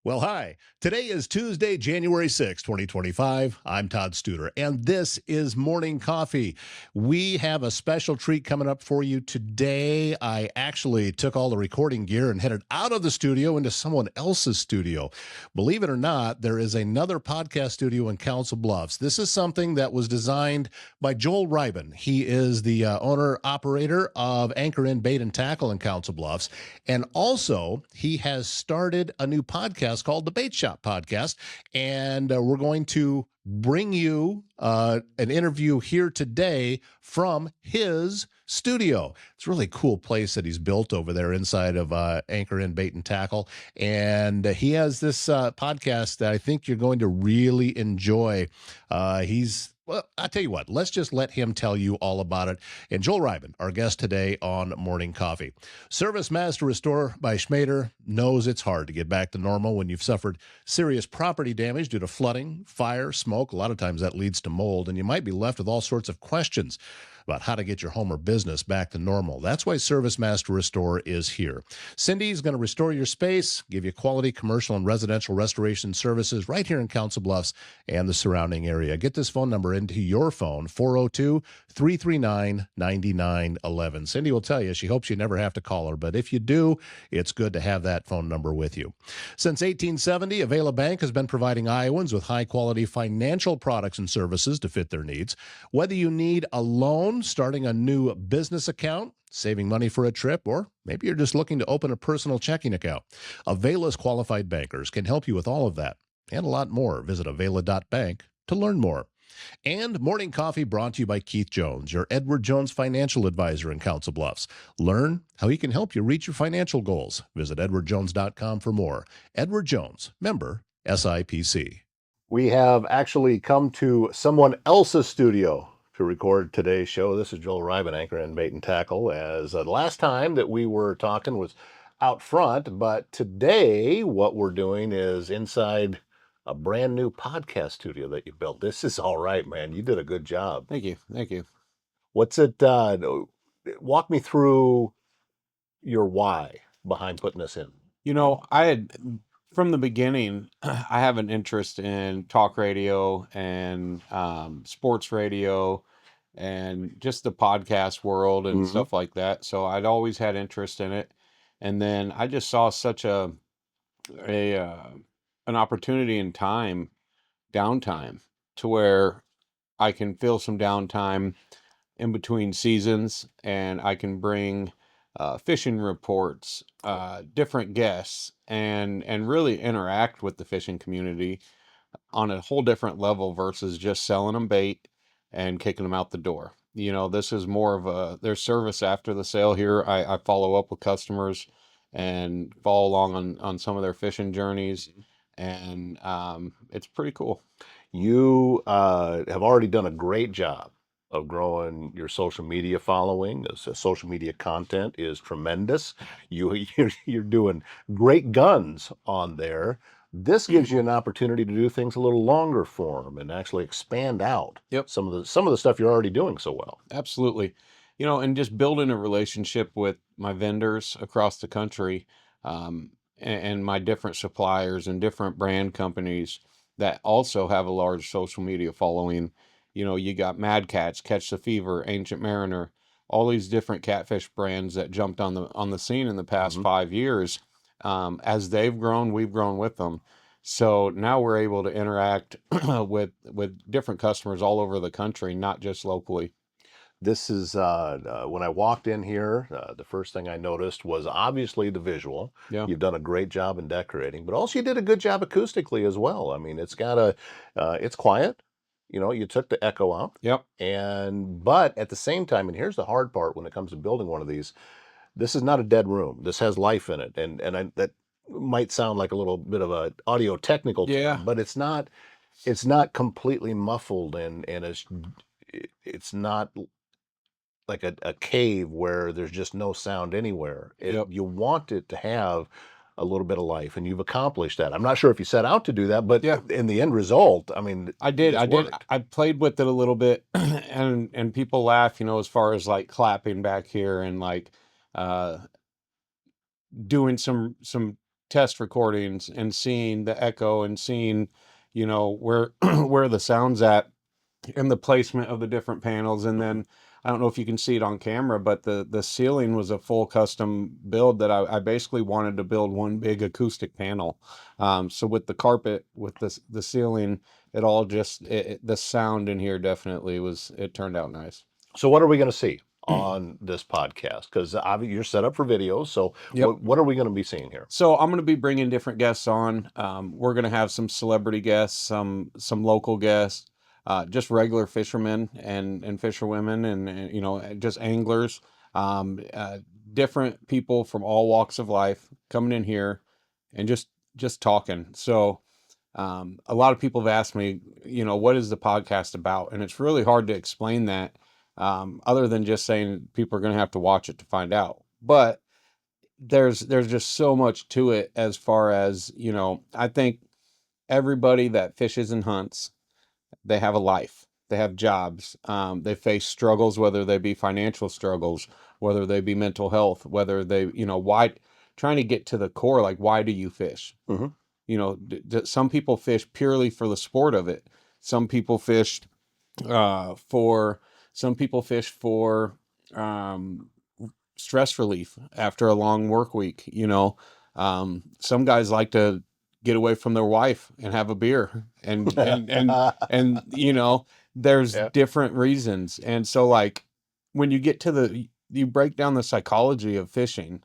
Well, hi. Today is Tuesday, January 6, 2025. I'm Todd Studer, and this is Morning Coffee. We have a special treat coming up for you today. I actually took all the recording gear and headed out of the studio into someone else's studio. Believe it or not, there is another podcast studio in Council Bluffs. This is something that was designed by Joel Riven. He is the owner-operator of Anchor Inn Bait and Tackle in Council Bluffs, and also he has started a new podcast called the Bait Shop Podcast, and we're going to bring you an interview here today from his studio. It's a really cool place that he's built over there inside of Anchor Inn Bait and Tackle, and he has this podcast that I think you're going to really enjoy. Well, I'll tell you what, let's just let him tell you all about it. And Joel Riven, our guest today on Morning Coffee. Service Master Restore by Schmader knows it's hard to get back to normal when you've suffered serious property damage due to flooding, fire, smoke. A lot of times that leads to mold, and you might be left with all sorts of questions about how to get your home or business back to normal. That's why Service Master Restore is here. Cindy's going to restore your space, give you quality commercial and residential restoration services right here in Council Bluffs and the surrounding area. Get this phone number into your phone, 402-339-9911. Cindy will tell you she hopes you never have to call her, but if you do, it's good to have that phone number with you. Since 1870, Avila Bank has been providing Iowans with high-quality financial products and services to fit their needs. Whether you need a loan, starting a new business account, saving money for a trip, or maybe you're just looking to open a personal checking account, Avila's qualified bankers can help you with all of that and a lot more. Visit avila.bank to learn more. And Morning Coffee brought to you by Keith Jones, your Edward Jones financial advisor in Council Bluffs. Learn how he can help you reach your financial goals. Visit edwardjones.com for more. Edward Jones, member SIPC. We have actually come to someone else's studio to record today's show. This is Joel Riven, Anchor and Bait and Tackle, as the last time that we were talking was out front, but today what we're doing is inside a brand new podcast studio that you built. This is all right, man. You did a good job. Thank you. Thank you. What's it, walk me through your why behind putting this in. I had, from the beginning, I have an interest in talk radio and sports radio and just the podcast world and stuff like that. So I'd always had interest in it. And then I just saw such an opportunity in downtime, to where I can fill some downtime in between seasons, and I can bring fishing reports, different guests, and really interact with the fishing community on a whole different level versus just selling them bait and kicking them out the door. This is more of their service after the sale here. I follow up with customers and follow along on some of their fishing journeys, and it's pretty cool. You have already done a great job of growing your social media following. The social media content is tremendous. You're doing great guns on there. This gives you an opportunity to do things a little longer form and actually expand out some of the stuff you're already doing so well. Absolutely. And just building a relationship with my vendors across the country, and my different suppliers and different brand companies that also have a large social media following. You got Mad Cats, Catch the Fever, Ancient Mariner, all these different catfish brands that jumped on the scene in the past 5 years. As they've grown, we've grown with them. So now we're able to interact with different customers all over the country, not just locally. This is when I walked in here, the first thing I noticed was obviously the visual. Yeah. You've done a great job in decorating, but also you did a good job acoustically as well. I mean, it's it's quiet. You took the echo out. Yep. But at the same time, and here's the hard part when it comes to building one of these, this is not a dead room. This has life in it, that might sound like a little bit of a audio technical term, but it's not completely muffled, and it's not like a cave where there's just no sound anywhere. You want it to have a little bit of life, and you've accomplished that. I'm not sure if you set out to do that, but in the end result, I mean, I did. I played with it a little bit, and people laugh, as far as like clapping back here and like doing some test recordings and seeing the echo and seeing, where where the sound's at and the placement of the different panels. And then I don't know if you can see it on camera, but the ceiling was a full custom build that I basically wanted to build one big acoustic panel. So with the carpet, with the ceiling, it all just the sound in here definitely it turned out nice. So what are we going to see on this podcast? Because you're set up for videos. So Yep. what are we going to be seeing here? So I'm going to be bringing different guests on. We're going to have some celebrity guests, some local guests, just regular fishermen and fisherwomen, and just anglers. Um, uh, Different people from all walks of life coming in here and just talking. So a lot of people have asked me, what is the podcast about? And it's really hard to explain that, other than just saying people are going to have to watch it to find out. But there's just so much to it, as far as, I think everybody that fishes and hunts, they have a life, they have jobs, they face struggles, whether they be financial struggles, whether they be mental health, whether they, why, trying to get to the core, like, why do you fish? Mm-hmm. Some people fish purely for the sport of it. Some people fish for some people fish for um, stress relief after a long work week. Some guys like to get away from their wife and have a beer, and there's Yeah. different reasons. And so, like, when you get to you break down the psychology of fishing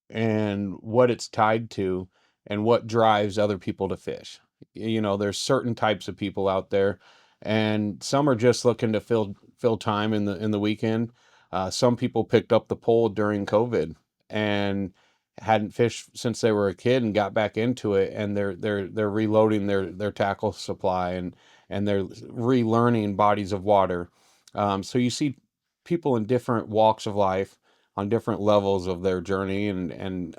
and what it's tied to and what drives other people to fish. There's certain types of people out there, and some are just looking to fill time in the weekend. Some people picked up the pole during COVID and hadn't fished since they were a kid and got back into it, and they're reloading their tackle supply, and they're relearning bodies of water. So you see people in different walks of life on different levels of their journey, and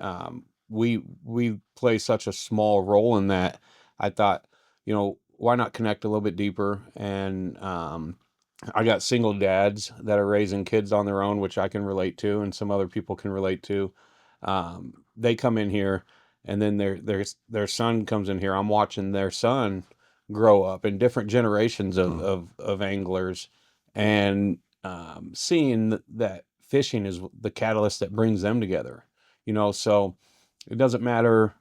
we play such a small role in that. I thought, why not connect a little bit deeper? And I got single dads that are raising kids on their own, which I can relate to, and some other people can relate to. They come in here, and then their son comes in here. I'm watching their son grow up in different generations of anglers, and seeing that fishing is the catalyst that brings them together. So it doesn't matter,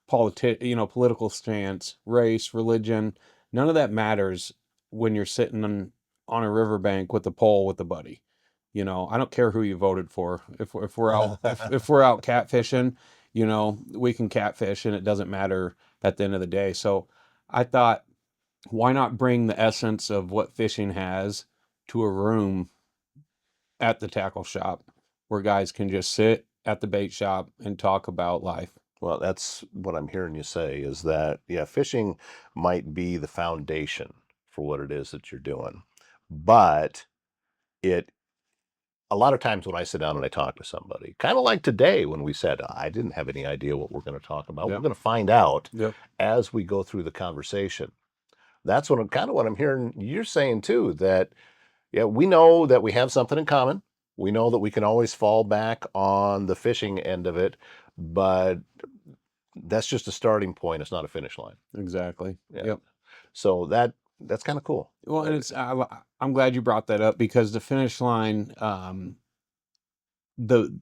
political stance, race, religion. None of that matters when you're sitting on a riverbank with a pole with a buddy. I don't care who you voted for. If we're out if we're out catfishing, we can catfish, and it doesn't matter at the end of the day. So I thought, why not bring the essence of what fishing has to a room at the tackle shop where guys can just sit at the bait shop and talk about life. Well, that's what I'm hearing you say, is that, yeah, fishing might be the foundation for what it is that you're doing. But it, a lot of times when I sit down and I talk to somebody, kind of like today when we said, I didn't have any idea what we're going to talk about. Yep. We're going to find out Yep. as we go through the conversation. That's what I'm hearing you're saying too, that, yeah, we know that we have something in common. We know that we can always fall back on the fishing end of it, but that's just a starting point. It's not a finish line. Exactly. Yeah. Yep. So that's kind of cool. Well, and I'm glad you brought that up, because the finish line, the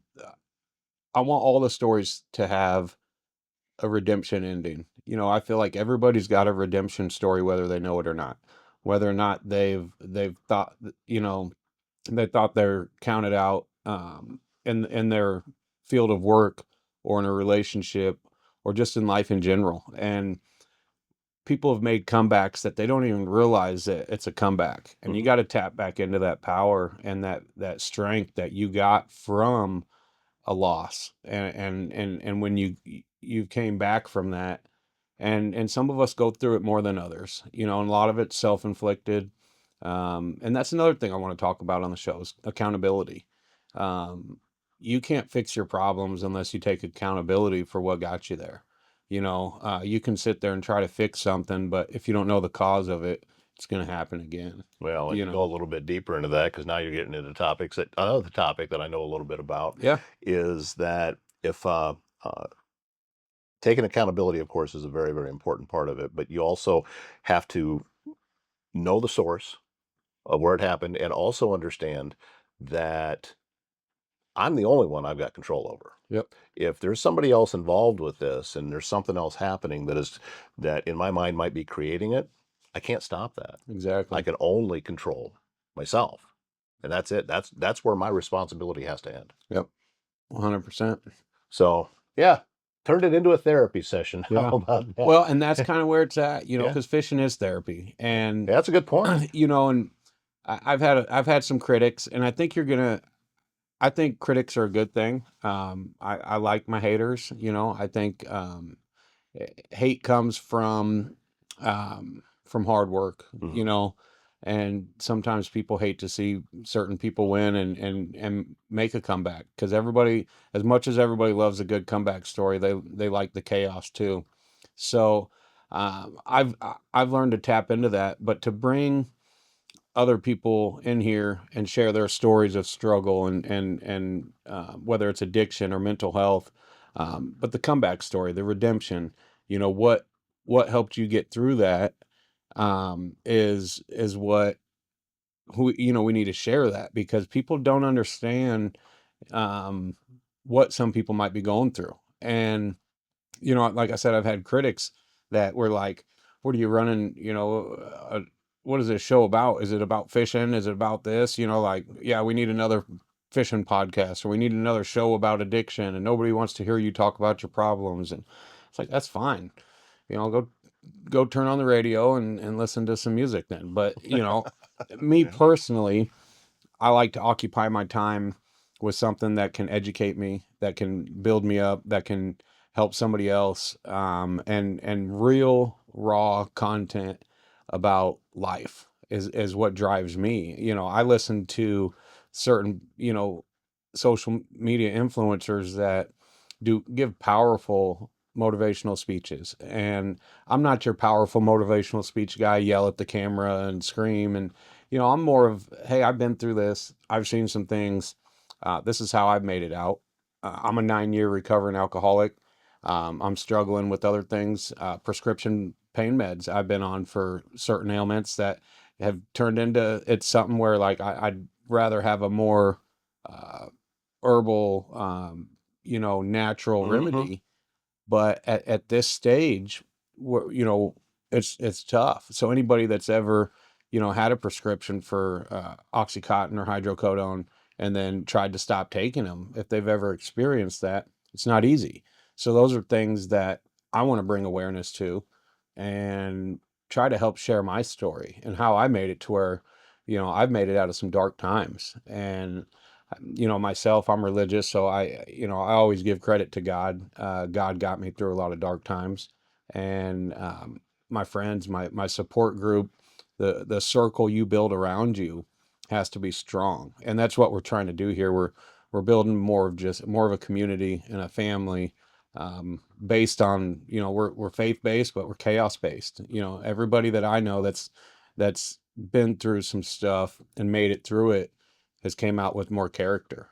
I want all the stories to have a redemption ending. I feel like everybody's got a redemption story, whether they know it or not. Whether or not they've thought, they thought they're counted out, in their field of work, or in a relationship, or just in life in general. And people have made comebacks that they don't even realize that it's a comeback. And you got to tap back into that power and that strength that you got from a loss, and when you came back from that. And some of us go through it more than others, and a lot of it's self-inflicted. And that's another thing I want to talk about on the show, is accountability. You can't fix your problems unless you take accountability for what got you there. You can sit there and try to fix something, but if you don't know the cause of it, it's going to happen again. Well, and go a little bit deeper into that, because now you're getting into topics that, another topic that I know a little bit about, Yeah. is that if taking accountability, of course, is a very, very important part of it, but you also have to know the source of where it happened and also understand that I'm the only one I've got control over. Yep. If there's somebody else involved with this and there's something else happening that in my mind might be creating it, I can't stop that. I Exactly. can only control myself. And that's it. That's where my responsibility has to end. Yep. 100%. So, yeah, turned it into a therapy session. Yeah. How about that? Well, and that's kind of where it's at, Yeah. because fishing is therapy. And, That's a good point. and I've had some critics, and I think critics are a good thing. I like my haters, I think, hate comes from hard work, Mhm. and sometimes people hate to see certain people win and make a comeback, because everybody, as much as everybody loves a good comeback story, they like the chaos too. So I've learned to tap into that, but to bring other people in here and share their stories of struggle and whether it's addiction or mental health, but the comeback story, the redemption, what helped you get through that, is what who we need to share that, because people don't understand um, what some people might be going through. And like I said, I've had critics that were like, "What are you running? What is this show about? Is it about fishing? Is it about this? Like, yeah, we need another fishing podcast, or we need another show about addiction, and nobody wants to hear you talk about your problems." And it's like, that's fine. Go turn on the radio and listen to some music then. But me Yeah. personally, I like to occupy my time with something that can educate me, that can build me up, that can help somebody else, and real raw content about life is what drives me. I listen to certain social media influencers that do give powerful motivational speeches, and I'm not your powerful motivational speech guy, yell at the camera and scream. And I'm more of, hey, I've been through this. I've seen some things. This is how I've made it out. I'm a 9-year recovering alcoholic. I'm struggling with other things, prescription pain meds I've been on for certain ailments that have turned into it's something where, like, I'd rather have a more uh, herbal, natural Hmm. remedy. But at this stage, it's tough. So anybody that's ever, had a prescription for Oxycontin or hydrocodone and then tried to stop taking them, if they've ever experienced that, it's not easy. So those are things that I want to bring awareness to, and try to help share my story and how I made it to where, I've made it out of some dark times. And myself, I'm religious, so I always give credit to God. God got me through a lot of dark times. And my friends, my support group, the circle you build around you has to be strong. And that's what we're trying to do here. We're building more of a community and a family, based on, we're faith based, but we're chaos based. Everybody that I know that's been through some stuff and made it through it has came out with more character.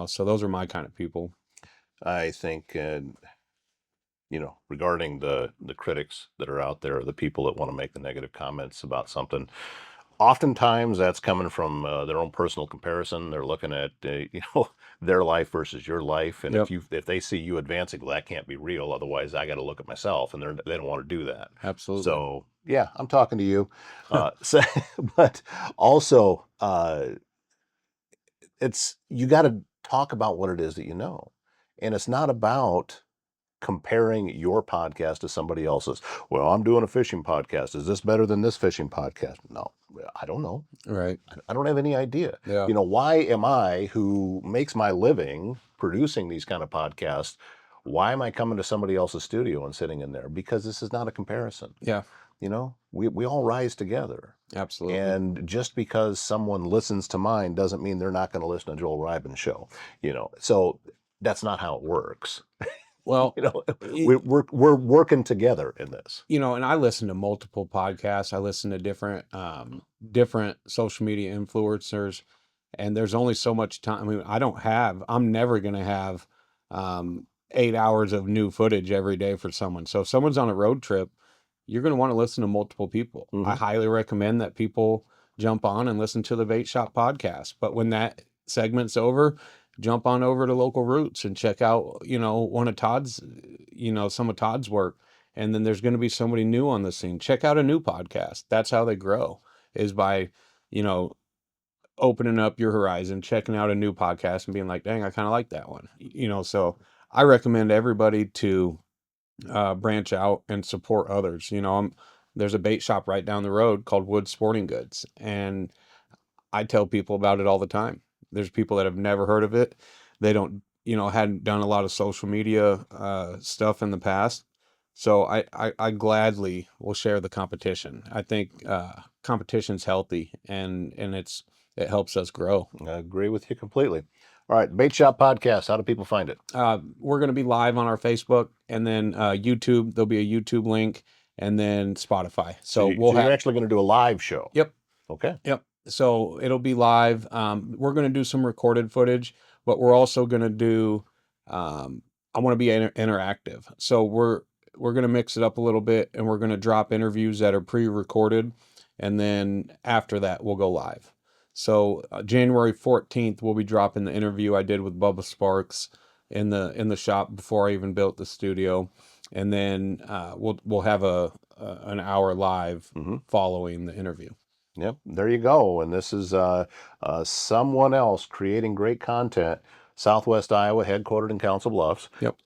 So those are my kind of people. I think, regarding the critics that are out there, the people that want to make the negative comments about something, oftentimes that's coming from their own personal comparison. They're looking at their life versus your life, and Yep. if they see you advancing, well, that can't be real. Otherwise, I got to look at myself, and they don't want to do that. Absolutely. So yeah, I'm talking to you. So, but also, it's you got to talk about what it is that you know, and it's not about comparing your podcast to somebody else's. Well, I'm doing a fishing podcast. Is this better than this fishing podcast? No, I don't know. Right. I don't have any idea. Yeah. Why am I, who makes my living producing these kind of podcasts, why am I coming to somebody else's studio and sitting in there? Because this is not a comparison. Yeah. We all rise together. Absolutely. And just because someone listens to mine doesn't mean they're not going to listen to Joel Riven show. So that's not how it works. Well, you know, y- we're working together in this. and I listen to multiple podcasts. I listen to different social media influencers, and there's only so much time. I mean, I'm never going to have 8 hours of new footage every day for someone. So if someone's on a road trip, you're going to want to listen to multiple people. I highly recommend that people jump on and listen to the Bait Shop podcast. But when that segment's over, jump on over to Local Roots and check out, one of Todd's, some of Todd's work. And then there's going to be somebody new on the scene. Check out a new podcast. That's how they grow, is by, opening up your horizon, checking out a new podcast and being like, dang, I kind of like that one. So I recommend everybody to branch out and support others. There's a bait shop right down the road called Wood Sporting Goods, and I tell people about it all the time. There's people that have never heard of it. They don't, hadn't done a lot of social media stuff in the past. So I gladly will share the competition. I think competition's healthy, and it helps us grow. I agree with you completely. All right, Bait Shop Podcast. How do people find it? We're going to be live on our Facebook, and then YouTube. There'll be a YouTube link, and then Spotify. So you're actually going to do a live show. Yep. Okay. Yep. So it'll be live. We're going to do some recorded footage, but we're also going to do. I want to be interactive. So we're going to mix it up a little bit, and we're going to drop interviews that are pre-recorded, and then after that we'll go live. So January 14th, we'll be dropping the interview I did with Bubba Sparks in the shop before I even built the studio, and then we'll have an hour live following the interview. Yep, there you go. And this is someone else creating great content. Southwest Iowa, headquartered in Council Bluffs. Yep.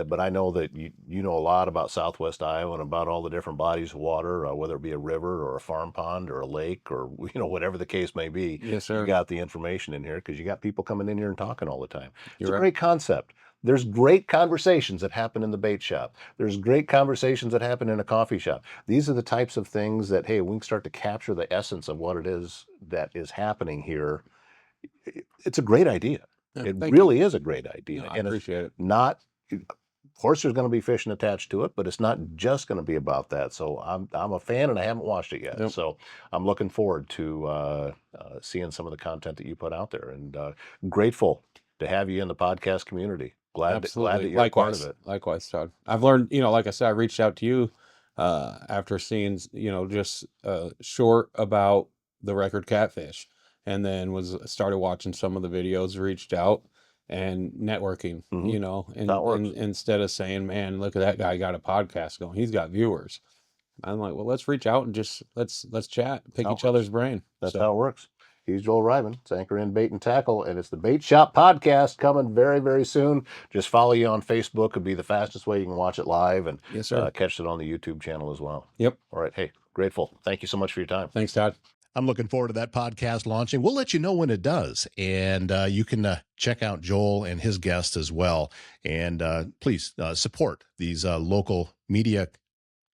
But I know that you know a lot about Southwest Iowa and about all the different bodies of water, whether it be a river or a farm pond or a lake or whatever the case may be. Yes, sir. You got the information in here because you got people coming in here and talking all the time. It's You're a right. great concept. There's great conversations that happen in the bait shop. There's great conversations that happen in a coffee shop. These are the types of things that, hey, we can start to capture the essence of what it is that is happening here. It's a great idea. Yeah, It thank really is a great idea. No, I and appreciate it. Not, of course, there's going to be fishing attached to it, but it's not just going to be about that. So I'm a fan, and I haven't watched it yet. Yep. So I'm looking forward to seeing some of the content that you put out there, and grateful to have you in the podcast community. Glad that you're part of it. Likewise, Todd. I've learned, like I said, I reached out to you after seeing, just short about the record catfish, and then started watching some of the videos, reached out, and networking, and instead of saying, man, look at that guy got a podcast going, he's got viewers. I'm like, well, let's reach out and just let's chat, pick each other's brain. That's how it works. He's Joel Riven. It's Anchor in Bait and Tackle, and it's the Bait Shop Podcast coming very, very soon. Just follow you on Facebook. Would be the fastest way you can watch it live, and yes, sir. Catch it on the YouTube channel as well. Yep. All right. Hey, grateful. Thank you so much for your time. Thanks, Todd. I'm looking forward to that podcast launching. We'll let you know when it does. And you can check out Joel and his guests as well. And please support these local media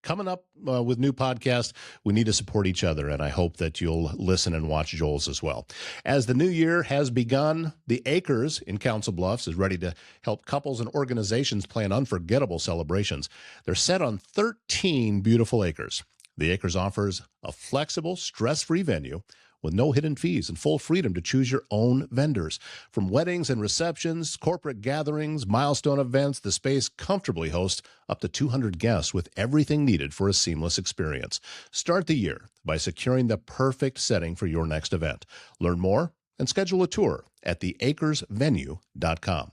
coming up with new podcasts. We need to support each other, and I hope that you'll listen and watch Joel's as well. As the new year has begun, the Acres in Council Bluffs is ready to help couples and organizations plan unforgettable celebrations. They're set on 13 beautiful acres. The Acres offers a flexible, stress-free venue with no hidden fees and full freedom to choose your own vendors. From weddings and receptions, corporate gatherings, milestone events, the space comfortably hosts up to 200 guests with everything needed for a seamless experience. Start the year by securing the perfect setting for your next event. Learn more and schedule a tour at theacresvenue.com.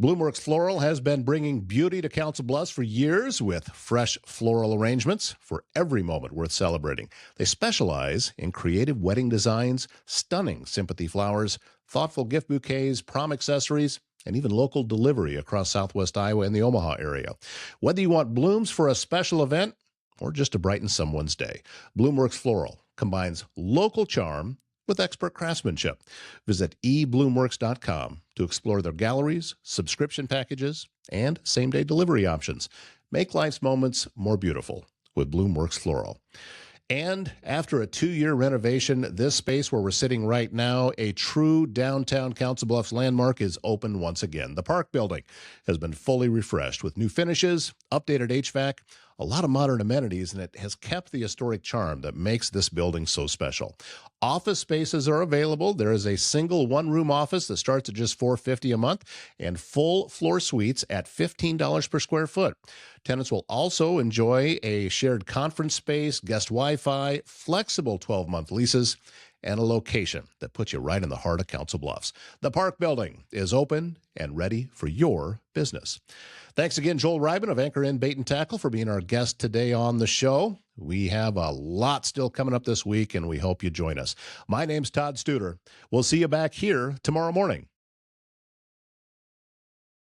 Bloomworks Floral has been bringing beauty to Council Bluffs for years with fresh floral arrangements for every moment worth celebrating. They specialize in creative wedding designs, stunning sympathy flowers, thoughtful gift bouquets, prom accessories, and even local delivery across Southwest Iowa and the Omaha area. Whether you want blooms for a special event or just to brighten someone's day, Bloomworks Floral combines local charm with expert craftsmanship. Visit ebloomworks.com to explore their galleries, subscription packages, and same-day delivery options. Make life's moments more beautiful with Bloomworks Floral. And after a 2-year renovation, this space where we're sitting right now, a true downtown Council Bluffs landmark, is open once again. The Park Building has been fully refreshed with new finishes, updated HVAC, a lot of modern amenities, and it has kept the historic charm that makes this building so special. Office spaces are available. There is a single one-room office that starts at just $450 a month and full floor suites at $15 per square foot. Tenants will also enjoy a shared conference space, guest Wi-Fi, flexible 12-month leases, and a location that puts you right in the heart of Council Bluffs. The Park Building is open and ready for your business. Thanks again, Joel Riven of Anchor Inn Bait and Tackle, for being our guest today on the show. We have a lot still coming up this week, and we hope you join us. My name's Todd Studer. We'll see you back here tomorrow morning.